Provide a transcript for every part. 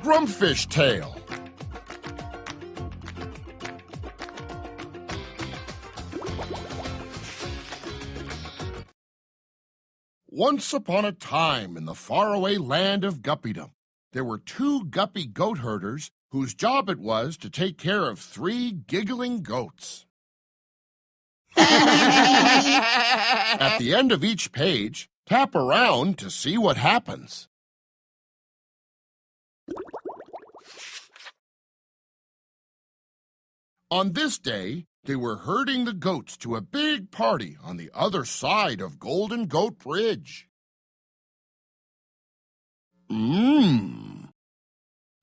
Grumpfish tale. Once upon a time in the faraway land of Guppiedom, there were two guppy goat herders whose job it was to take care of 3 giggling goats. At the end of each page, tap around to see what happens. On this day, they were herding the goats to a big party on the other side of Golden Goat Bridge. Mmm.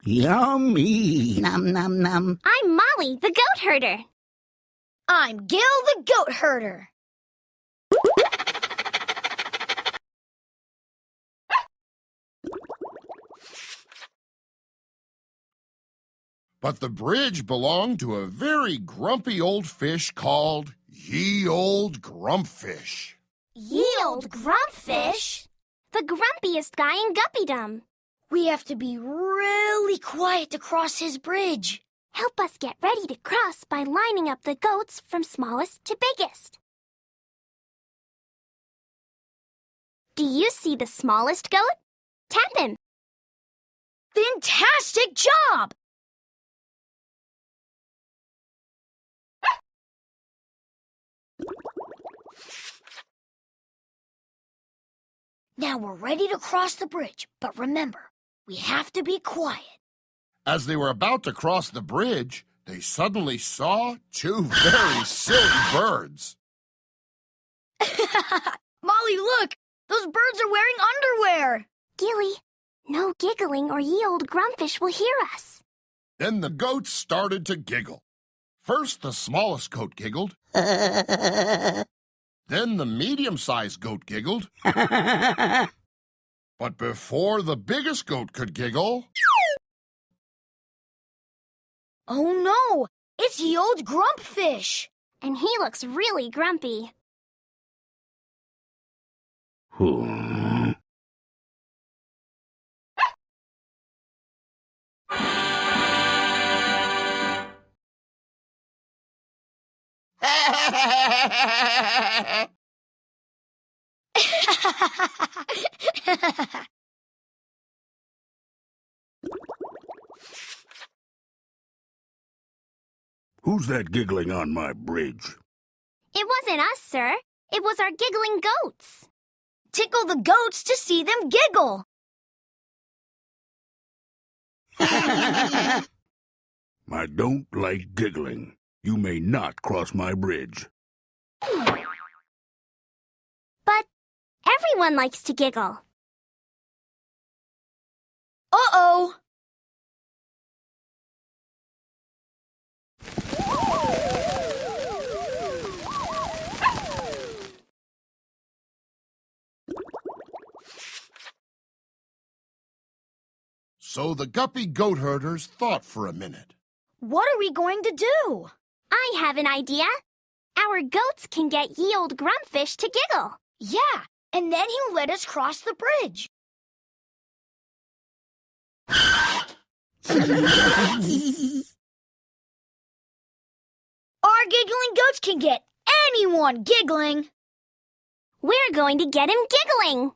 Yummy. Nom, nom, nom. I'm Molly, the goat herder. I'm Gil, the goat herder. But the bridge belonged to a very grumpy old fish called Ye Old Grumpfish. Ye old Grumpfish? The grumpiest guy in Guppiedom. We have to be really quiet to cross his bridge. Help us get ready to cross by lining up the goats from smallest to biggest. Do you see the smallest goat? Tap him. Fantastic job! Now we're ready to cross the bridge, but remember, we have to be quiet. As they were about to cross the bridge, they suddenly saw 2 very silly birds. Molly, look! Those birds are wearing underwear! Gilly, no giggling or ye old Grumpfish will hear us. Then the goats started to giggle. First, the smallest goat giggled. Then the medium-sized goat giggled. But before the biggest goat could giggle... Oh no! It's the old Grumpfish! And he looks really grumpy. Who's that giggling on my bridge? It wasn't us, sir. It was our giggling goats. Tickle the goats to see them giggle! I don't like giggling. You may not cross my bridge. But everyone likes to giggle. Uh-oh! So the guppy goat herders thought for a minute. What are we going to do? I have an idea. Our goats can get ye old Grumpfish to giggle. Yeah, and then he'll let us cross the bridge. Our giggling goats can get anyone giggling. We're going to get him giggling.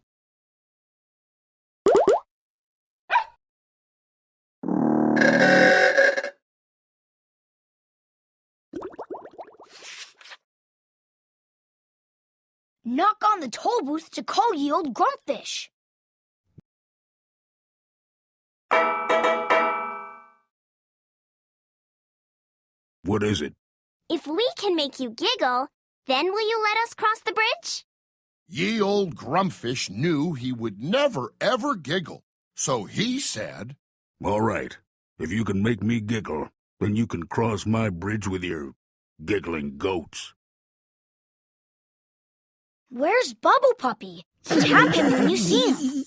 Knock on the toll booth to call ye old Grumpfish. What is it? If we can make you giggle, then will you let us cross the bridge? Ye Old Grumpfish knew he would never, ever giggle. So he said, All right. If you can make me giggle, then you can cross my bridge with your giggling goats. Where's Bubble Puppy? Tap him when you see him.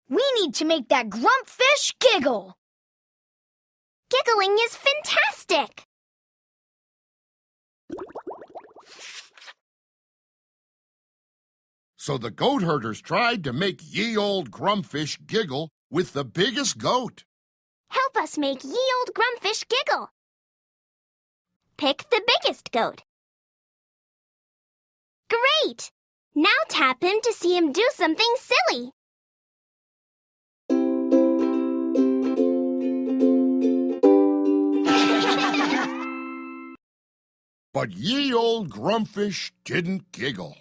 We need to make that Grumpfish giggle. Giggling is fantastic. So the goat herders tried to make ye old Grumpfish giggle with the biggest goat. Help us make ye old Grumpfish giggle. Pick the biggest goat. Great! Now tap him to see him do something silly. But ye old Grumpfish didn't giggle.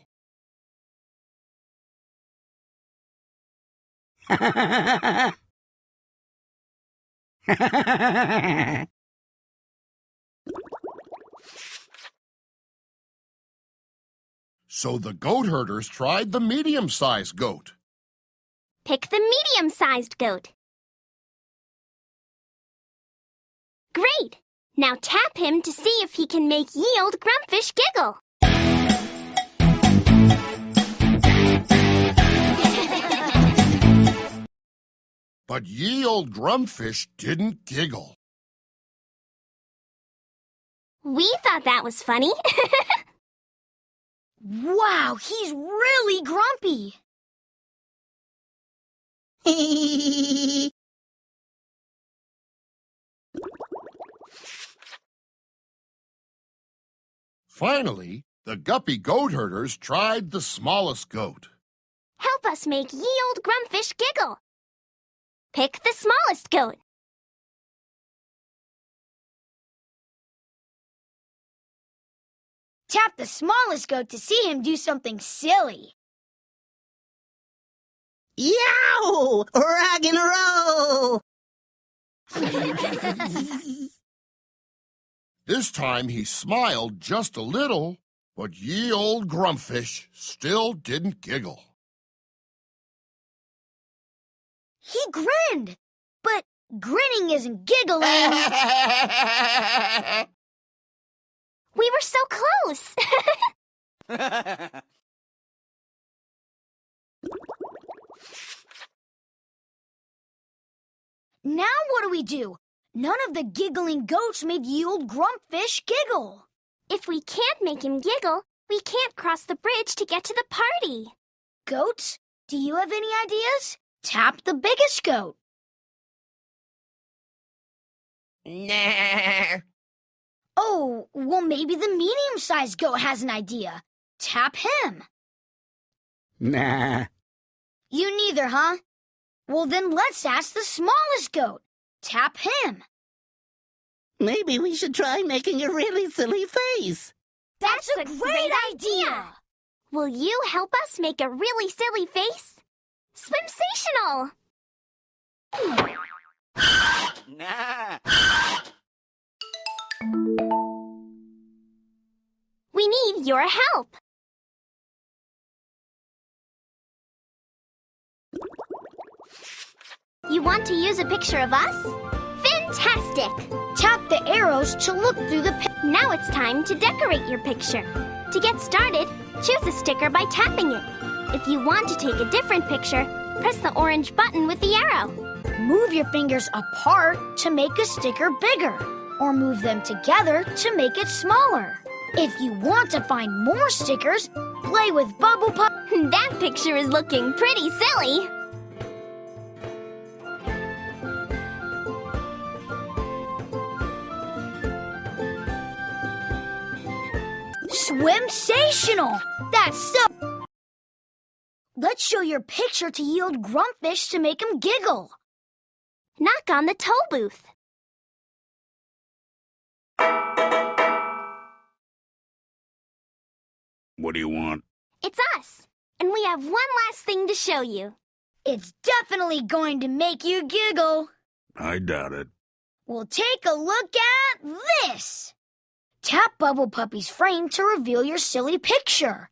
So the goat herders tried the medium-sized goat. Pick the medium-sized goat. Great! Now tap him to see if he can make ye old Grumpfish giggle. But ye old Grumpfish didn't giggle. We thought that was funny. Wow, he's really grumpy. Finally, the Guppy goat herders tried the smallest goat. Help us make ye old Grumpfish giggle. Pick the smallest goat. Tap the smallest goat to see him do something silly. Yow! Rock and roll! This time he smiled just a little, but ye old Grumpfish still didn't giggle. He grinned, but grinning isn't giggling. We were so close. Now what do we do? None of the giggling goats made ye old Grumpfish giggle. If we can't make him giggle, we can't cross the bridge to get to the party. Goats, do you have any ideas? Tap the biggest goat. Nah. Oh, well, maybe the medium-sized goat has an idea. Tap him. Nah. You neither, huh? Well, then let's ask the smallest goat. Tap him. Maybe we should try making a really silly face. That's a great idea! Will you help us make a really silly face? Swimsational! Nah. We need your help. You want to use a picture of us? Fantastic! Tap the arrows to look through the Now it's time to decorate your picture. To get started, choose a sticker by tapping it. If you want to take a different picture, press the orange button with the arrow. Move your fingers apart to make a sticker bigger, or move them together to make it smaller. If you want to find more stickers, play with Bubble Pop. That picture is looking pretty silly. Swimsational! That's so... Let's show your picture to ye old Grumpfish to make him giggle. Knock on the toll booth. What do you want? It's us, and we have one last thing to show you. It's definitely going to make you giggle. I doubt it. Well, take a look at this. Tap Bubble Puppy's frame to reveal your silly picture.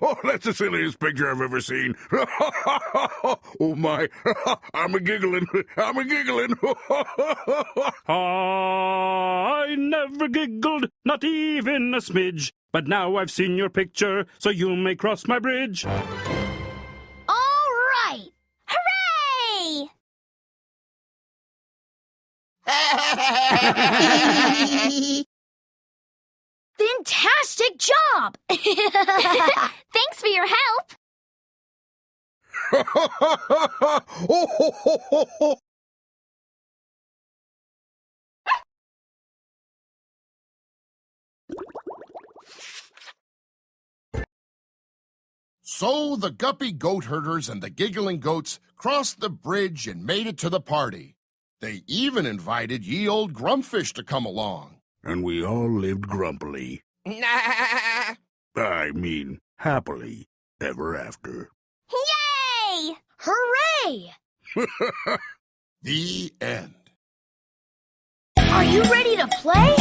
Oh, that's the silliest picture I've ever seen. Oh, my. I'm a-giggling. I'm a-giggling. I never giggled, not even a smidge. But now I've seen your picture, so you may cross my bridge. All right. Hooray! Great job! Thanks for your help. So the Guppy goat herders and the giggling goats crossed the bridge and made it to the party. They even invited ye old Grumpfish to come along. And we all lived grumpily. I mean, happily ever after. Yay! Hooray! The end. Are you ready to play?